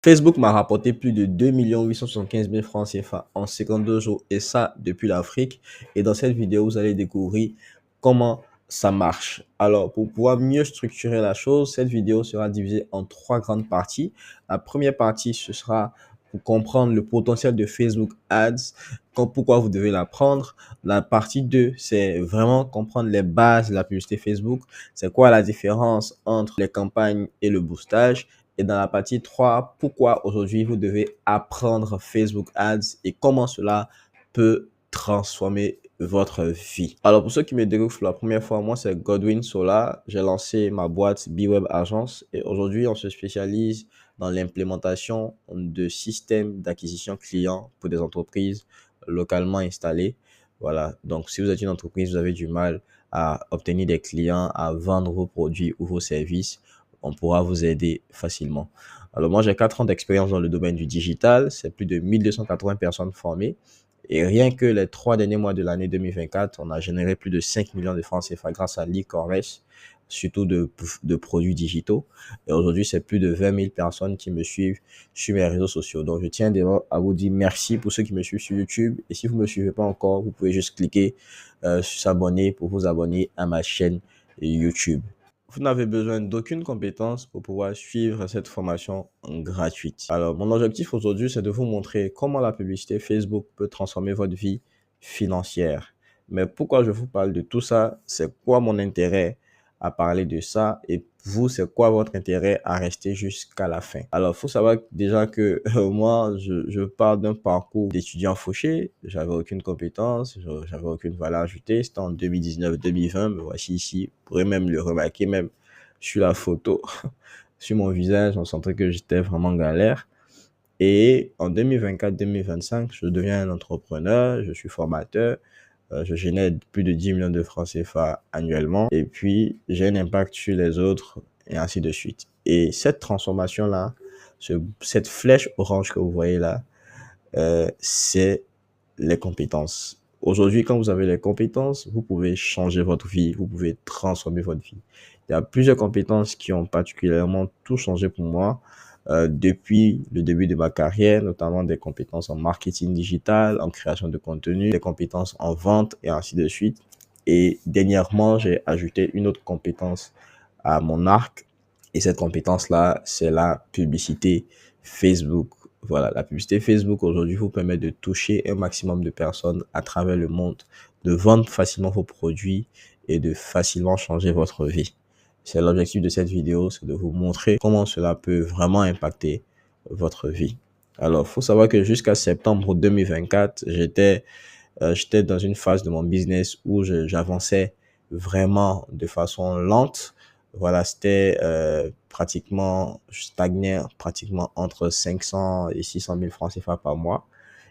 Facebook m'a rapporté plus de 2 875 000 francs CFA en 52 jours et ça depuis l'Afrique. Et dans cette vidéo, vous allez découvrir comment ça marche. Alors, pour pouvoir mieux structurer la chose, cette vidéo sera divisée en trois grandes parties. La première partie, ce sera pour comprendre le potentiel de Facebook Ads, pourquoi vous devez l'apprendre. La partie 2, c'est vraiment comprendre les bases de la publicité Facebook. C'est quoi la différence entre les campagnes et le boostage. Et dans la partie 3, pourquoi aujourd'hui vous devez apprendre Facebook Ads et comment cela peut transformer votre vie. Alors pour ceux qui me découvrent pour la première fois, moi c'est Godwin Sola. J'ai lancé ma boîte B-Web Agence et aujourd'hui on se spécialise dans l'implémentation de systèmes d'acquisition clients pour des entreprises localement installées. Voilà, donc si vous êtes une entreprise, vous avez du mal à obtenir des clients, à vendre vos produits ou vos services, on pourra vous aider facilement. Alors moi, j'ai 4 ans d'expérience dans le domaine du digital. C'est plus de 1280 personnes formées. Et rien que les 3 derniers mois de l'année 2024, on a généré plus de 5 millions de francs CFA grâce à l'e-commerce, surtout de produits digitaux. Et aujourd'hui, c'est plus de 20 000 personnes qui me suivent sur mes réseaux sociaux. Donc, je tiens d'abord à vous dire merci pour ceux qui me suivent sur YouTube. Et si vous ne me suivez pas encore, vous pouvez juste cliquer sur s'abonner pour vous abonner à ma chaîne YouTube. Vous n'avez besoin d'aucune compétence pour pouvoir suivre cette formation gratuite. Alors, mon objectif aujourd'hui, c'est de vous montrer comment la publicité Facebook peut transformer votre vie financière. Mais pourquoi je vous parle de tout ça? C'est quoi mon intérêt à parler de ça? Et vous, c'est quoi votre intérêt à rester jusqu'à la fin? Alors, il faut savoir déjà que moi, je pars d'un parcours d'étudiant fauché. J'avais aucune compétence, j'avais aucune valeur ajoutée. C'était en 2019-2020. Me voici ici. Vous pourrez même le remarquer, même sur la photo, sur mon visage, on sentait que j'étais vraiment galère. Et en 2024-2025, je deviens un entrepreneur, je suis formateur, je génère plus de 10 millions de francs CFA annuellement et puis j'ai un impact sur les autres et ainsi de suite. Et cette transformation-là, cette flèche orange que vous voyez là, c'est les compétences. Aujourd'hui, quand vous avez les compétences, vous pouvez changer votre vie, vous pouvez transformer votre vie. Il y a plusieurs compétences qui ont particulièrement tout changé pour moi depuis le début de ma carrière, notamment des compétences en marketing digital, en création de contenu, des compétences en vente et ainsi de suite. Et dernièrement, j'ai ajouté une autre compétence à mon arc. Et cette compétence-là, c'est la publicité Facebook. Voilà, la publicité Facebook aujourd'hui vous permet de toucher un maximum de personnes à travers le monde, de vendre facilement vos produits et de facilement changer votre vie. C'est l'objectif de cette vidéo, c'est de vous montrer comment cela peut vraiment impacter votre vie. Alors, faut savoir que jusqu'à septembre 2024, j'étais dans une phase de mon business où j'avançais vraiment de façon lente. Voilà, c'était pratiquement, je stagnais pratiquement entre 500 et 600 000 francs CFA par mois.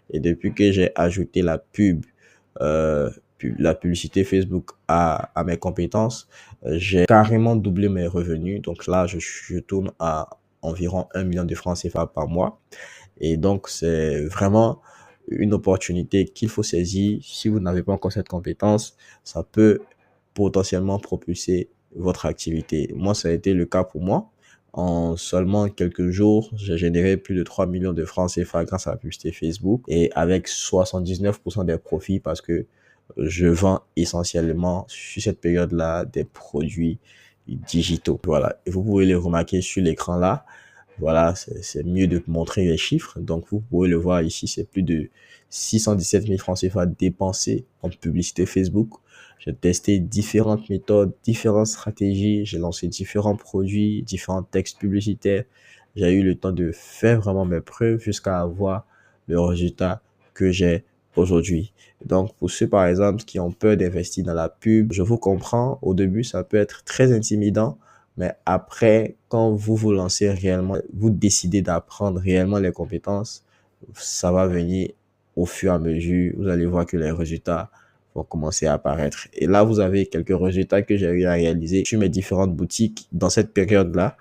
Et depuis que j'ai ajouté euh, la publicité Facebook à mes compétences, j'ai carrément doublé mes revenus. Donc là, je tourne à environ 1 million de francs CFA par mois. Et donc, c'est vraiment une opportunité qu'il faut saisir. Si vous n'avez pas encore cette compétence, ça peut potentiellement propulser votre activité. Moi, ça a été le cas pour moi. En seulement quelques jours, j'ai généré plus de 3 millions de francs CFA grâce à la publicité Facebook et avec 79% des profits parce que je vends essentiellement sur cette période-là des produits digitaux. Voilà. Et vous pouvez les remarquer sur l'écran là. Voilà, c'est mieux de montrer les chiffres. Donc, vous pouvez le voir ici, c'est plus de 617 000 francs CFA dépensés en publicité Facebook. J'ai testé différentes méthodes, différentes stratégies. J'ai lancé différents produits, différents textes publicitaires. J'ai eu le temps de faire vraiment mes preuves jusqu'à avoir le résultat que j'ai aujourd'hui. Donc, pour ceux, par exemple, qui ont peur d'investir dans la pub, je vous comprends. Au début, ça peut être très intimidant. Mais après, quand vous vous lancez réellement, vous décidez d'apprendre réellement les compétences, ça va venir au fur et à mesure. Vous allez voir que les résultats vont commencer à apparaître. Et là, vous avez quelques résultats que j'ai eu à réaliser sur mes différentes boutiques dans cette période-là,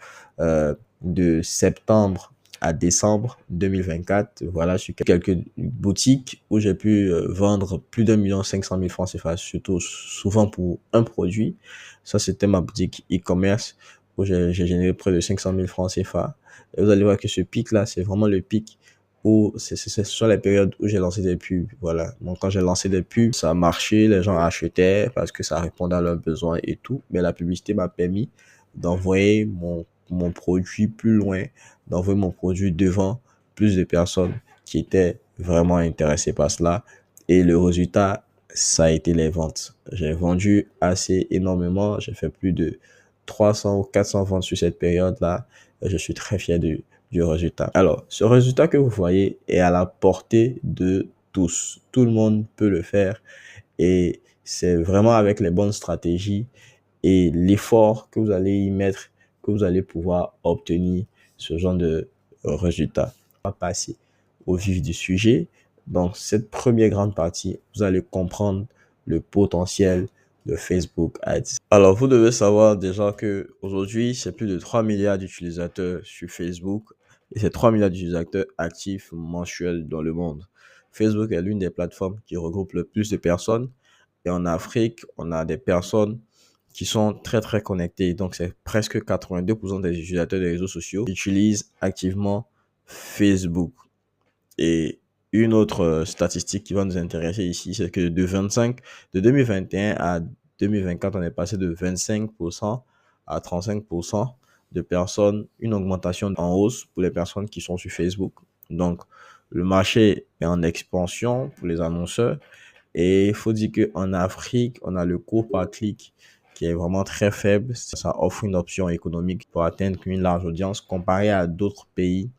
de septembre à décembre 2024. Voilà, sur quelques boutiques où j'ai pu vendre plus d'1 500 000 francs CFA, surtout souvent pour un produit. Ça, c'était ma boutique e-commerce où j'ai généré près de 500 000 francs CFA. Et vous allez voir que ce pic-là, c'est vraiment le pic où ce sont les périodes où j'ai lancé des pubs. Voilà. Donc, quand j'ai lancé des pubs, ça a marché, les gens achetaient parce que ça répondait à leurs besoins et tout. Mais la publicité m'a permis d'envoyer mon produit plus loin, d'envoyer mon produit devant plus de personnes qui étaient vraiment intéressées par cela. Et le résultat, ça a été les ventes. J'ai vendu assez énormément. J'ai fait plus de 300 ou 400 ventes sur cette période-là. Je suis très fier du résultat. Alors, ce résultat que vous voyez est à la portée de tous. Tout le monde peut le faire et c'est vraiment avec les bonnes stratégies et l'effort que vous allez y mettre que vous allez pouvoir obtenir ce genre de résultats. On va passer au vif du sujet. Donc, cette première grande partie, vous allez comprendre le potentiel de Facebook Ads. Alors, vous devez savoir déjà que aujourd'hui, c'est plus de 3 milliards d'utilisateurs sur Facebook et c'est 3 milliards d'utilisateurs actifs mensuels dans le monde. Facebook est l'une des plateformes qui regroupe le plus de personnes et en Afrique, on a des personnes qui sont très très connectées. Donc, c'est presque 82% des utilisateurs des réseaux sociaux qui utilisent activement Facebook. Et une autre statistique qui va nous intéresser ici, c'est que de 2021 à 2024, on est passé de 25% à 35% de personnes, une augmentation en hausse pour les personnes qui sont sur Facebook. Donc, le marché est en expansion pour les annonceurs. Et il faut dire qu'en Afrique, on a le coût par clic qui est vraiment très faible. Ça offre une option économique pour atteindre une large audience comparé à d'autres pays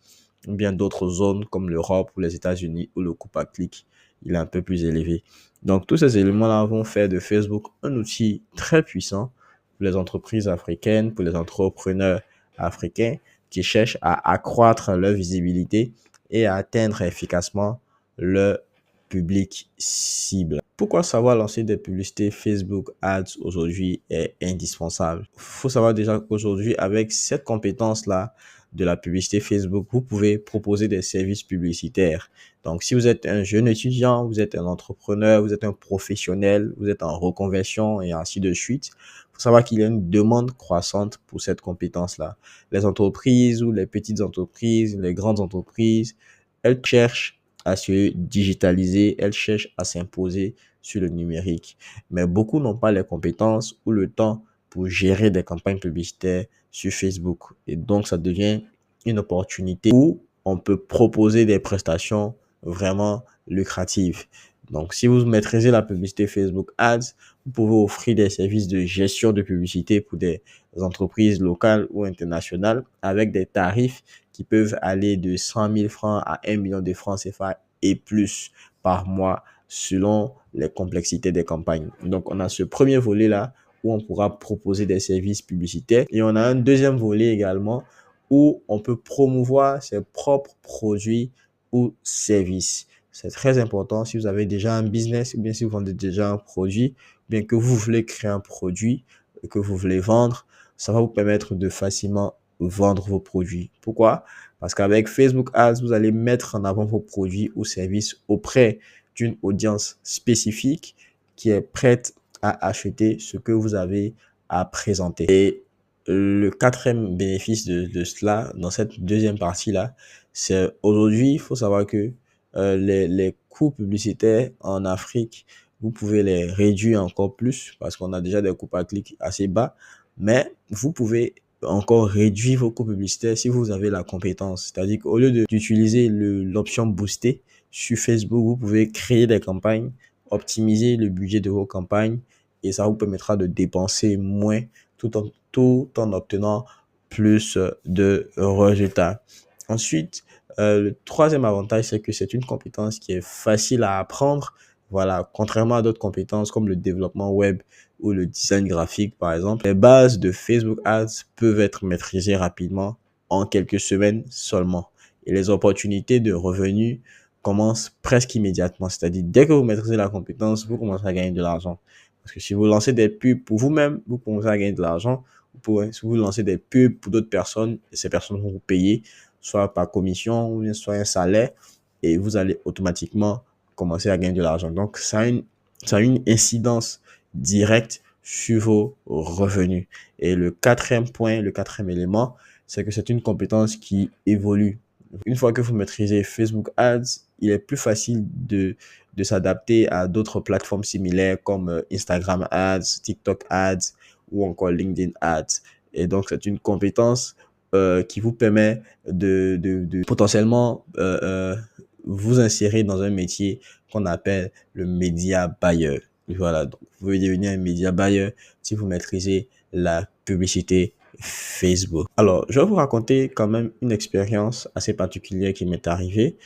ou bien d'autres zones comme l'Europe ou les États-Unis où le coût par clic il est un peu plus élevé. Donc, tous ces éléments-là vont faire de Facebook un outil très puissant pour les entreprises africaines, pour les entrepreneurs africains qui cherchent à accroître leur visibilité et à atteindre efficacement leur public cible. Pourquoi savoir lancer des publicités Facebook Ads aujourd'hui est indispensable? Il faut savoir déjà qu'aujourd'hui, avec cette compétence-là de la publicité Facebook, vous pouvez proposer des services publicitaires. Donc, si vous êtes un jeune étudiant, vous êtes un entrepreneur, vous êtes un professionnel, vous êtes en reconversion et ainsi de suite, il faut savoir qu'il y a une demande croissante pour cette compétence-là. Les entreprises ou les petites entreprises, les grandes entreprises, elles cherchent à se digitaliser, elles cherchent à s'imposer sur le numérique. Mais beaucoup n'ont pas les compétences ou le temps pour gérer des campagnes publicitaires sur Facebook. Et donc, ça devient une opportunité où on peut proposer des prestations vraiment lucratives. Donc, si vous maîtrisez la publicité Facebook Ads, vous pouvez offrir des services de gestion de publicité pour des entreprises locales ou internationales avec des tarifs qui peuvent aller de 100 000 francs à 1 million de francs CFA et plus par mois selon les complexités des campagnes. Donc, on a ce premier volet-là où on pourra proposer des services publicitaires et on a un deuxième volet également où on peut promouvoir ses propres produits ou services. C'est très important si vous avez déjà un business ou bien si vous vendez déjà un produit, bien que vous voulez créer un produit que vous voulez vendre, ça va vous permettre de facilement vendre vos produits. Pourquoi? Parce qu'avec Facebook Ads, vous allez mettre en avant vos produits ou services auprès d'une audience spécifique qui est prête à acheter ce que vous avez à présenter. Et le quatrième bénéfice de cela, dans cette deuxième partie-là, c'est aujourd'hui, il faut savoir que les coûts publicitaires en Afrique, vous pouvez les réduire encore plus parce qu'on a déjà des coûts par clic assez bas, mais vous pouvez encore réduire vos coûts publicitaires si vous avez la compétence. C'est-à-dire qu'au lieu d'utiliser l'option booster sur Facebook, vous pouvez créer des campagnes, optimiser le budget de vos campagnes et ça vous permettra de dépenser moins tout en obtenant plus de résultats. Ensuite, le troisième avantage, c'est que c'est une compétence qui est facile à apprendre. Voilà, contrairement à d'autres compétences comme le développement web ou le design graphique, par exemple, les bases de Facebook Ads peuvent être maîtrisées rapidement en quelques semaines seulement. Et les opportunités de revenus commencent presque immédiatement. C'est-à-dire, dès que vous maîtrisez la compétence, vous commencez à gagner de l'argent. Parce que si vous lancez des pubs pour vous-même, vous commencez à gagner de l'argent. Si vous lancez des pubs pour d'autres personnes, ces personnes vont vous payer, soit par commission ou bien soit un salaire, et vous allez automatiquement commencer à gagner de l'argent. Donc, ça a une incidence directe sur vos revenus. Et le quatrième point, le quatrième élément, c'est que c'est une compétence qui évolue. Une fois que vous maîtrisez Facebook Ads, il est plus facile de s'adapter à d'autres plateformes similaires comme Instagram Ads, TikTok Ads ou encore LinkedIn Ads. Et donc, c'est une compétence qui vous permet de potentiellement vous insérer dans un métier qu'on appelle le média buyer. Voilà, donc vous pouvez devenir un média buyer si vous maîtrisez la publicité Facebook. Alors, je vais vous raconter quand même une expérience assez particulière qui m'est arrivée.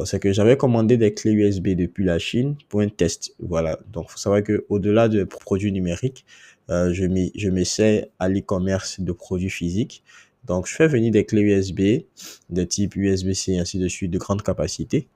C'est que j'avais commandé des clés USB depuis la Chine pour un test. Voilà, donc il faut savoir que au-delà de produits numériques, je m'essaie à l'e-commerce de produits physiques. Donc, je fais venir des clés USB de type USB-C et ainsi de suite de grande capacité.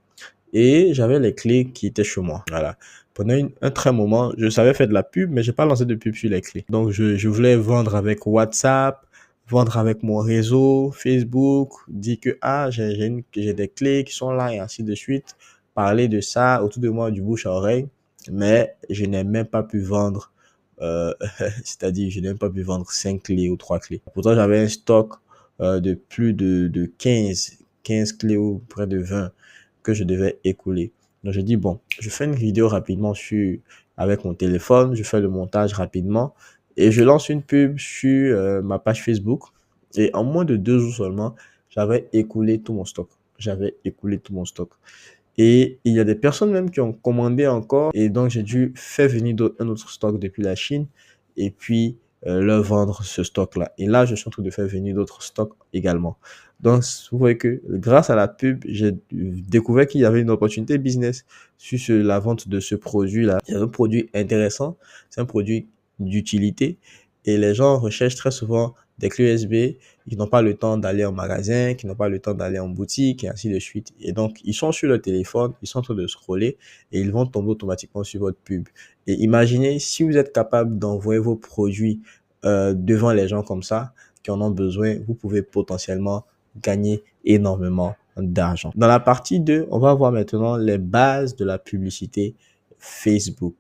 Et j'avais les clés qui étaient chez moi. Voilà. Pendant un très moment, je savais faire de la pub, mais j'ai pas lancé de pub sur les clés. Donc, je voulais vendre avec WhatsApp, vendre avec mon réseau, Facebook, dire que, ah, j'ai des clés qui sont là et ainsi de suite. Parler de ça autour de moi du bouche à oreille. Mais je n'ai même pas pu vendre, euh, c'est-à-dire, je n'ai même pas pu vendre 5 clés ou 3 clés. Pourtant, j'avais un stock de plus de 15 clés ou près de 20 que je devais écouler. Donc, j'ai dit, bon, je fais une vidéo rapidement avec mon téléphone, je fais le montage rapidement et je lance une pub sur ma page Facebook. Et en moins de 2 jours seulement, j'avais écoulé tout mon stock. J'avais écoulé tout mon stock. Et il y a des personnes même qui ont commandé encore. Et donc, j'ai dû faire venir un autre stock depuis la Chine et puis leur vendre ce stock-là. Et là, je suis en train de faire venir d'autres stocks également. Donc, vous voyez que grâce à la pub, j'ai découvert qu'il y avait une opportunité business sur la vente de ce produit-là. C'est un produit intéressant, c'est un produit d'utilité et les gens recherchent très souvent des clés USB qui n'ont pas le temps d'aller en magasin, qui n'ont pas le temps d'aller en boutique et ainsi de suite. Et donc, ils sont sur le téléphone, ils sont en train de scroller et ils vont tomber automatiquement sur votre pub. Et imaginez si vous êtes capable d'envoyer vos produits devant les gens comme ça, qui en ont besoin, vous pouvez potentiellement gagner énormément d'argent. Dans la partie 2, on va voir maintenant les bases de la publicité Facebook.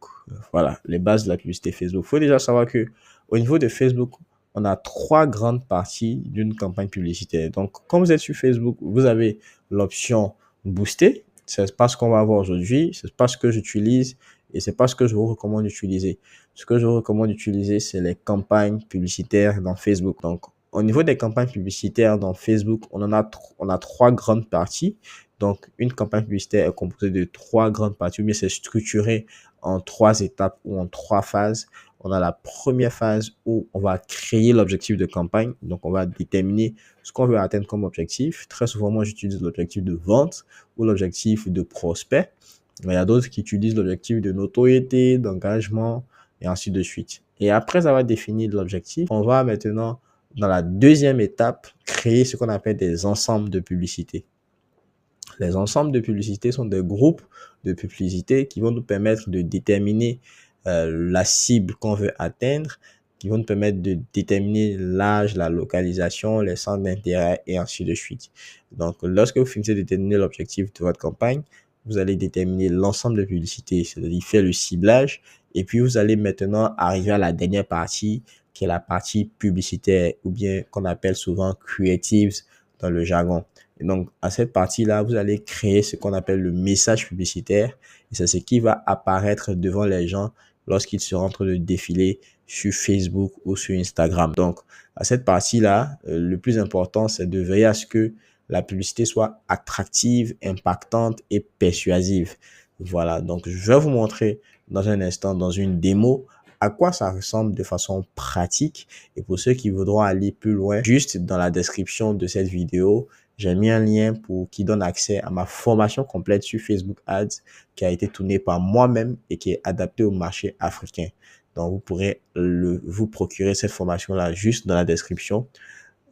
Voilà, les bases de la publicité Facebook. Il faut déjà savoir que au niveau de Facebook, on a 3 grandes parties d'une campagne publicitaire. Donc, quand vous êtes sur Facebook, vous avez l'option booster. C'est pas ce qu'on va voir aujourd'hui. C'est pas ce que j'utilise et c'est pas ce que je vous recommande d'utiliser. Ce que je vous recommande d'utiliser, c'est les campagnes publicitaires dans Facebook. Donc, au niveau des campagnes publicitaires dans Facebook, on a 3 grandes parties. Donc, une campagne publicitaire est composée de 3 grandes parties, ou bien c'est structuré en 3 étapes ou en 3 phases. On a la première phase où on va créer l'objectif de campagne. Donc, on va déterminer ce qu'on veut atteindre comme objectif. Très souvent, moi, j'utilise l'objectif de vente ou l'objectif de prospect. Mais il y a d'autres qui utilisent l'objectif de notoriété, d'engagement et ainsi de suite. Et après avoir défini l'objectif, on va maintenant, dans la deuxième étape, créer ce qu'on appelle des ensembles de publicités. Les ensembles de publicités sont des groupes de publicités qui vont nous permettre de déterminer la cible qu'on veut atteindre, qui vont nous permettre de déterminer l'âge, la localisation, les centres d'intérêt et ainsi de suite. Donc, lorsque vous finissez de déterminer l'objectif de votre campagne, vous allez déterminer l'ensemble de publicités, c'est-à-dire faire le ciblage, et puis vous allez maintenant arriver à la dernière partie, qui est la partie publicitaire, ou bien qu'on appelle souvent creatives dans le jargon. Et donc, à cette partie-là, vous allez créer ce qu'on appelle le message publicitaire. Et c'est ce qui va apparaître devant les gens lorsqu'ils seront en train de défiler sur Facebook ou sur Instagram. Donc, à cette partie-là, le plus important, c'est de veiller à ce que la publicité soit attractive, impactante et persuasive. Voilà, donc je vais vous montrer dans un instant, dans une démo, à quoi ça ressemble de façon pratique. Et pour ceux qui voudront aller plus loin, juste dans la description de cette vidéo, j'ai mis un lien qui donne accès à ma formation complète sur Facebook Ads qui a été tournée par moi-même et qui est adaptée au marché africain. Donc, vous pourrez vous procurer cette formation-là juste dans la description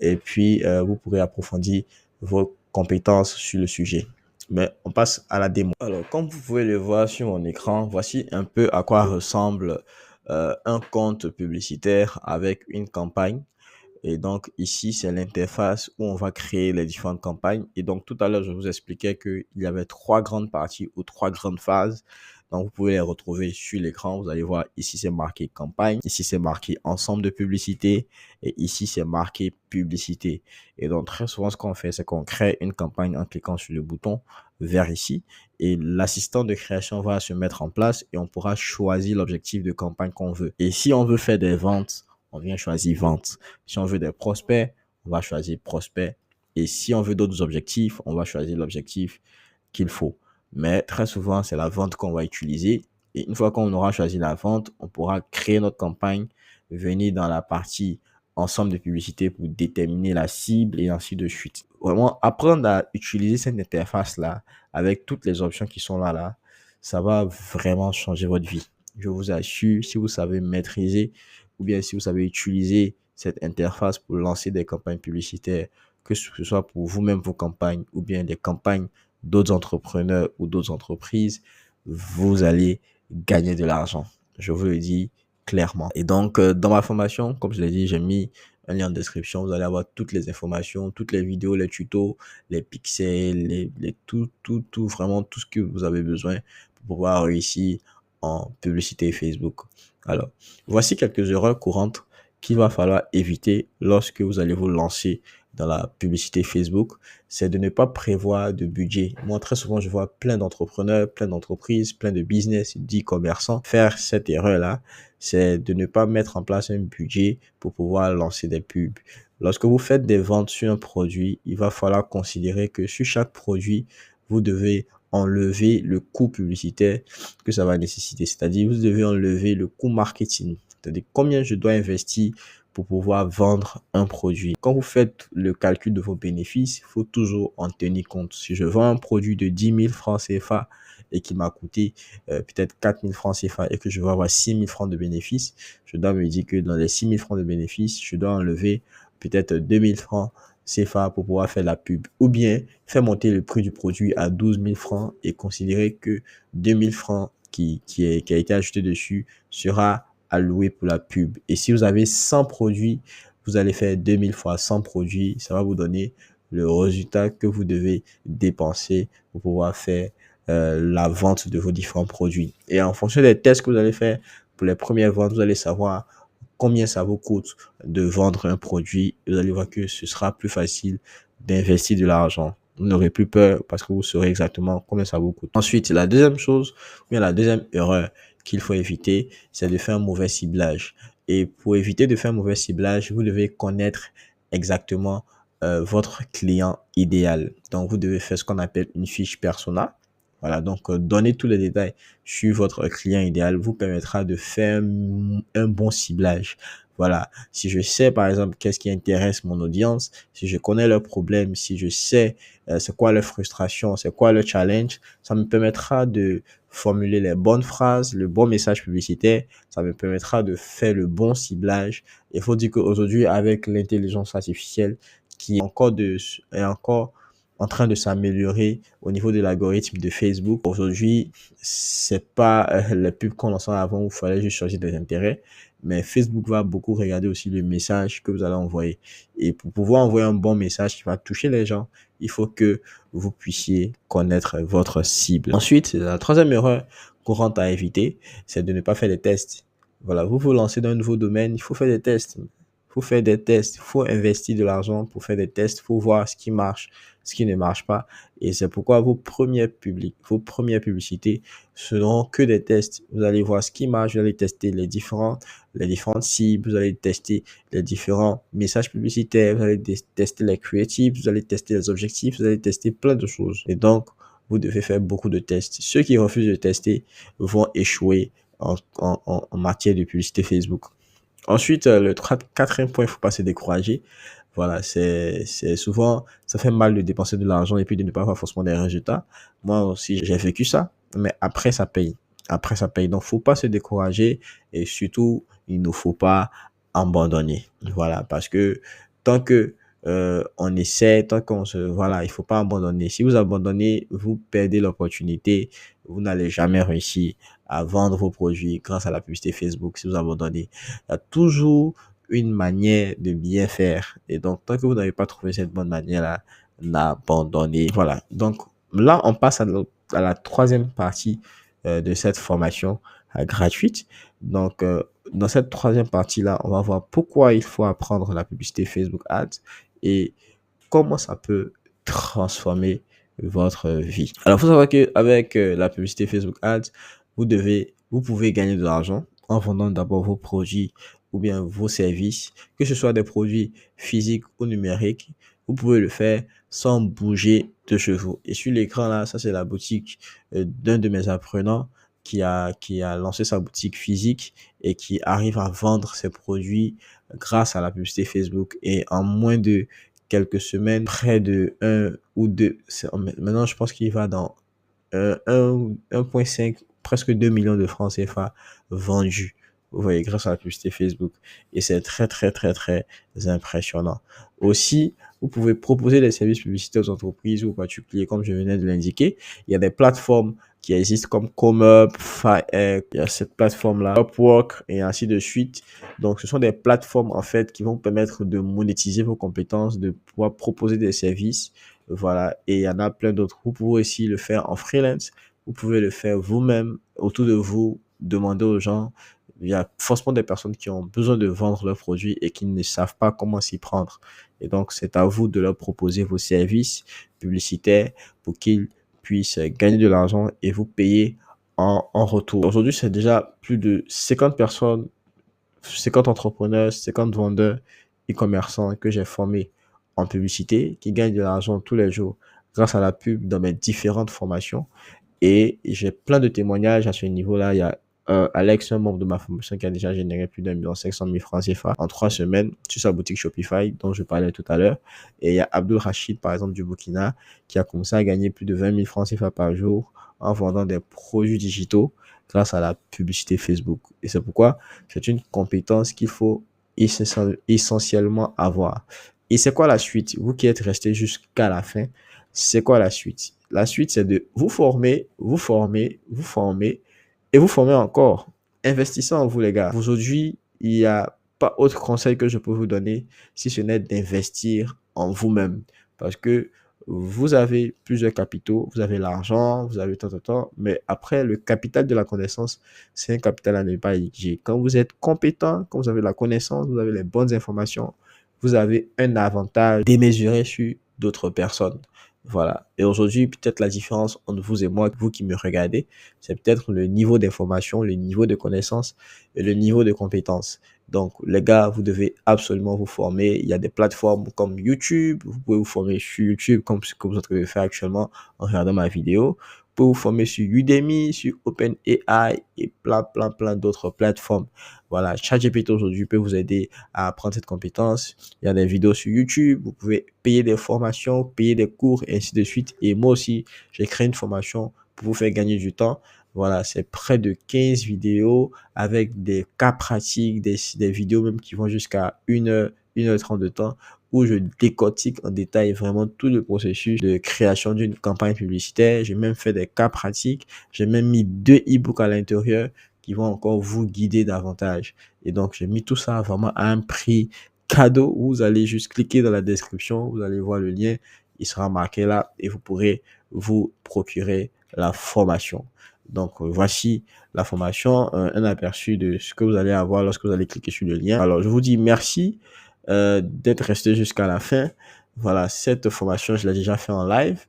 et puis vous pourrez approfondir vos compétences sur le sujet. Mais on passe à la démo. Alors, comme vous pouvez le voir sur mon écran, voici un peu à quoi ressemble un compte publicitaire avec une campagne. Et donc, ici, c'est l'interface où on va créer les différentes campagnes. Et donc, tout à l'heure, je vous expliquais qu'il y avait trois grandes parties ou trois grandes phases. Donc, vous pouvez les retrouver sur l'écran. Vous allez voir, ici, c'est marqué campagne. Ici, c'est marqué ensemble de publicités. Et ici, c'est marqué publicité. Et donc, très souvent, ce qu'on fait, c'est qu'on crée une campagne en cliquant sur le bouton vers ici. Et l'assistant de création va se mettre en place et on pourra choisir l'objectif de campagne qu'on veut. Et si on veut faire des ventes, on vient choisir vente. Si on veut des prospects, on va choisir prospect. Et si on veut d'autres objectifs, on va choisir l'objectif qu'il faut. Mais très souvent, c'est la vente qu'on va utiliser. Et une fois qu'on aura choisi la vente, on pourra créer notre campagne, venir dans la partie ensemble de publicités pour déterminer la cible et ainsi de suite. Vraiment, apprendre à utiliser cette interface-là avec toutes les options qui sont là, ça va vraiment changer votre vie. Je vous assure, si vous savez maîtriser ou bien si vous savez utiliser cette interface pour lancer des campagnes publicitaires, que ce soit pour vous-même vos campagnes ou bien des campagnes d'autres entrepreneurs ou d'autres entreprises, vous allez gagner de l'argent. Je vous le dis clairement. Et donc, dans ma formation, comme je l'ai dit, j'ai mis un lien en description. Vous allez avoir toutes les informations, toutes les vidéos, les tutos, les pixels, tout, vraiment tout ce que vous avez besoin pour pouvoir réussir en publicité Facebook. Alors, voici quelques erreurs courantes qu'il va falloir éviter lorsque vous allez vous lancer dans la publicité Facebook. C'est de ne pas prévoir de budget. Moi, très souvent, je vois plein d'entrepreneurs, plein d'entreprises, plein de business, d'e-commerçants faire cette erreur-là. C'est de ne pas mettre en place un budget pour pouvoir lancer des pubs. Lorsque vous faites des ventes sur un produit, il va falloir considérer que sur chaque produit, vous devez enlever le coût publicitaire que ça va nécessiter. C'est-à-dire, vous devez enlever le coût marketing. C'est-à-dire, combien je dois investir pour pouvoir vendre un produit. Quand vous faites le calcul de vos bénéfices, il faut toujours en tenir compte. Si je vends un produit de 10 000 francs CFA et qui m'a coûté peut-être 4 000 francs CFA et que je vais avoir 6 000 francs de bénéfices, je dois me dire que dans les 6 000 francs de bénéfices, je dois enlever peut-être 2 000 francs CFA pour pouvoir faire la pub. Ou bien faire monter le prix du produit à 12 000 francs et considérer que 2 000 francs qui a été ajouté dessus sera alloué pour la pub. Et si vous avez 100 produits, vous allez faire 2000 fois 100 produits. Ça va vous donner le résultat que vous devez dépenser pour pouvoir faire la vente de vos différents produits. Et en fonction des tests que vous allez faire pour les premières ventes, vous allez savoir combien ça vous coûte de vendre un produit. Vous allez voir que ce sera plus facile d'investir de l'argent. Vous n'aurez plus peur parce que vous saurez exactement combien ça vous coûte. Ensuite, la deuxième chose, ou bien la deuxième erreur qu'il faut éviter, c'est de faire un mauvais ciblage. Et pour éviter de faire un mauvais ciblage, vous devez connaître exactement votre client idéal. Donc, vous devez faire ce qu'on appelle une fiche persona. Voilà, donc donner tous les détails sur votre client idéal vous permettra de faire un bon ciblage. Voilà, si je sais par exemple qu'est-ce qui intéresse mon audience, si je connais leurs problèmes, si je sais c'est quoi leur frustration, c'est quoi leur challenge, ça me permettra de formuler les bonnes phrases, le bon message publicitaire, ça me permettra de faire le bon ciblage. Il faut dire qu'aujourd'hui, avec l'intelligence artificielle qui est encore en train de s'améliorer au niveau de l'algorithme de Facebook. Aujourd'hui, c'est pas les pubs qu'on lançait avant où il fallait juste changer des intérêts, mais Facebook va beaucoup regarder aussi le message que vous allez envoyer. Et pour pouvoir envoyer un bon message qui va toucher les gens, il faut que vous puissiez connaître votre cible. Ensuite, la troisième erreur courante à éviter, c'est de ne pas faire des tests. Voilà, vous vous lancez dans un nouveau domaine, il faut faire des tests. Il faut faire des tests, il faut investir de l'argent pour faire des tests, il faut voir ce qui marche, ce qui ne marche pas. Et c'est pourquoi vos premières publicités seront que des tests. Vous allez voir ce qui marche, vous allez tester les différentes cibles, vous allez tester les différents messages publicitaires, vous allez tester les creatives, vous allez tester les objectifs, vous allez tester plein de choses. Et donc, vous devez faire beaucoup de tests. Ceux qui refusent de tester vont échouer en matière de publicité Facebook. Ensuite, le quatrième point, il ne faut pas se décourager. Voilà, c'est souvent, ça fait mal de dépenser de l'argent et puis de ne pas avoir forcément des résultats. Moi aussi, j'ai vécu ça, mais après, ça paye. Après, ça paye. Donc, faut pas se décourager et surtout, il ne faut pas abandonner. Voilà, parce que tant que on essaie, voilà, il faut pas abandonner. Si vous abandonnez, vous perdez l'opportunité. Vous n'allez jamais réussir à vendre vos produits grâce à la publicité Facebook si vous abandonnez. Il y a toujours une manière de bien faire. Et donc, tant que vous n'avez pas trouvé cette bonne manière-là, n'abandonnez. Voilà. Donc, là, on passe à la troisième partie de cette formation gratuite. Donc, dans cette troisième partie-là, on va voir pourquoi il faut apprendre la publicité Facebook Ads et comment ça peut transformer votre vie. Alors, il faut savoir qu'avec la publicité Facebook Ads, vous pouvez gagner de l'argent en vendant d'abord vos produits ou bien vos services, que ce soit des produits physiques ou numériques. Vous pouvez le faire sans bouger de chez vous. Et sur l'écran là, ça c'est la boutique d'un de mes apprenants qui a lancé sa boutique physique et qui arrive à vendre ses produits grâce à la publicité Facebook. Et en moins de quelques semaines, près de 1 ou 2, maintenant je pense qu'il va dans 1,5, presque 2 millions de francs CFA vendus. Vous voyez, grâce à la publicité Facebook. Et c'est très, très, très, très impressionnant. Aussi, vous pouvez proposer des services publicitaires aux entreprises ou aux particuliers, comme je venais de l'indiquer. Il y a des plateformes qui existent comme ComeUp, il y a cette plateforme-là, Upwork et ainsi de suite. Donc, ce sont des plateformes, en fait, qui vont permettre de monétiser vos compétences, de pouvoir proposer des services. Voilà. Et il y en a plein d'autres. Vous pouvez aussi le faire en freelance. Vous pouvez le faire vous-même, autour de vous, demander aux gens. Il y a forcément des personnes qui ont besoin de vendre leurs produits et qui ne savent pas comment s'y prendre. Et donc, c'est à vous de leur proposer vos services publicitaires pour qu'ils puissent gagner de l'argent et vous payer en retour. Aujourd'hui, c'est déjà plus de 50 personnes, 50 entrepreneurs, 50 vendeurs et commerçants que j'ai formés en publicité qui gagnent de l'argent tous les jours grâce à la pub dans mes différentes formations. Et j'ai plein de témoignages à ce niveau-là. Il y a Alex, un membre de ma formation, qui a déjà généré plus d'1,5 million francs CFA en 3 semaines sur sa boutique Shopify, dont je parlais tout à l'heure. Et il y a Abdul Rachid, par exemple, du Burkina, qui a commencé à gagner plus de 20 000 francs CFA par jour en vendant des produits digitaux grâce à la publicité Facebook. Et c'est pourquoi c'est une compétence qu'il faut essentiellement avoir. Et c'est quoi la suite? Vous qui êtes resté jusqu'à la fin, c'est quoi la suite? La suite, c'est de vous former, vous former, vous former et vous former encore. Investissez en vous, les gars. Aujourd'hui, il n'y a pas autre conseil que je peux vous donner si ce n'est d'investir en vous-même. Parce que vous avez plusieurs capitaux, vous avez l'argent, vous avez tant, mais après, le capital de la connaissance, c'est un capital à ne pas négliger. Quand vous êtes compétent, quand vous avez la connaissance, vous avez les bonnes informations, vous avez un avantage démesuré sur d'autres personnes. Voilà. Et aujourd'hui, peut-être la différence entre vous et moi, vous qui me regardez, c'est peut-être le niveau d'information, le niveau de connaissance et le niveau de compétence. Donc, les gars, vous devez absolument vous former. Il y a des plateformes comme YouTube. Vous pouvez vous former sur YouTube comme ce que vous êtes en train de faire actuellement en regardant ma vidéo. Vous pouvez vous former sur Udemy, sur OpenAI et plein d'autres plateformes. Voilà, ChatGPT aujourd'hui peut vous aider à apprendre cette compétence. Il y a des vidéos sur YouTube. Vous pouvez payer des formations, payer des cours et ainsi de suite. Et moi aussi, j'ai créé une formation pour vous faire gagner du temps. Voilà, c'est près de 15 vidéos avec des cas pratiques, des vidéos même qui vont jusqu'à 1h30 de temps où je décortique en détail vraiment tout le processus de création d'une campagne publicitaire. J'ai même fait des cas pratiques. J'ai même mis 2 e-books à l'intérieur qui vont encore vous guider davantage. Et donc, j'ai mis tout ça vraiment à un prix cadeau. Vous allez juste cliquer dans la description. Vous allez voir le lien. Il sera marqué là et vous pourrez vous procurer la formation. Donc, voici la formation, un aperçu de ce que vous allez avoir lorsque vous allez cliquer sur le lien. Alors, je vous dis merci d'être resté jusqu'à la fin. Voilà, cette formation, je l'ai déjà fait en live.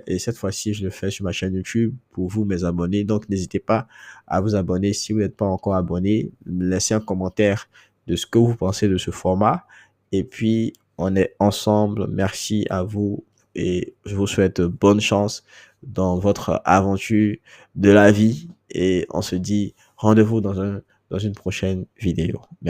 Et cette fois-ci, je le fais sur ma chaîne YouTube pour vous, mes abonnés. Donc, n'hésitez pas à vous abonner si vous n'êtes pas encore abonné. Laissez un commentaire de ce que vous pensez de ce format. Et puis, on est ensemble. Merci à vous et je vous souhaite bonne chance dans votre aventure de la vie. Et on se dit rendez-vous dans une prochaine vidéo. Merci.